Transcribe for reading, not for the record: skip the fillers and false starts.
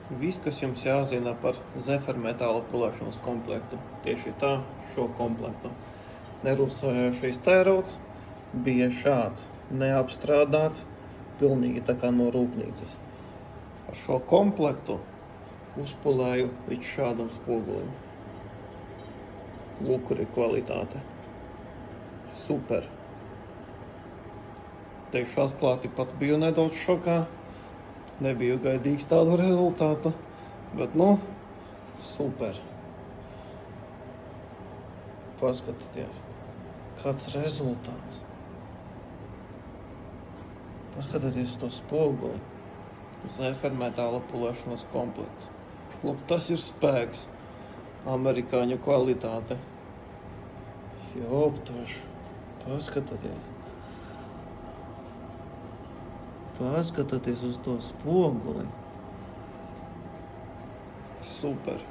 Viss, kas jums jāzina par Zephyr metāla pulēšanas komplektu. Tieši tā, šo komplektu. Nerūsējošais tērauds bija šāds, neapstrādāts, pilnīgi tā kā no rūpnīcas. Ar šo komplektu uzpulēju līdz šādam spogulim. Lūk, kur ir kvalitāte. Super! Teikšu atklāti, pats biju nedaudz šokā. Nebiju gaidījis tādu rezultātu, bet super. Paskatieties, kāds rezultāts. Paskatieties uz to spoguli. Zephyr metāla pulēšanas komplekts. Lūk, tas ir spēks. Amerikāņu kvalitāte. Joptoši. Paskatieties. Paskatieties uz to spoguli. Super.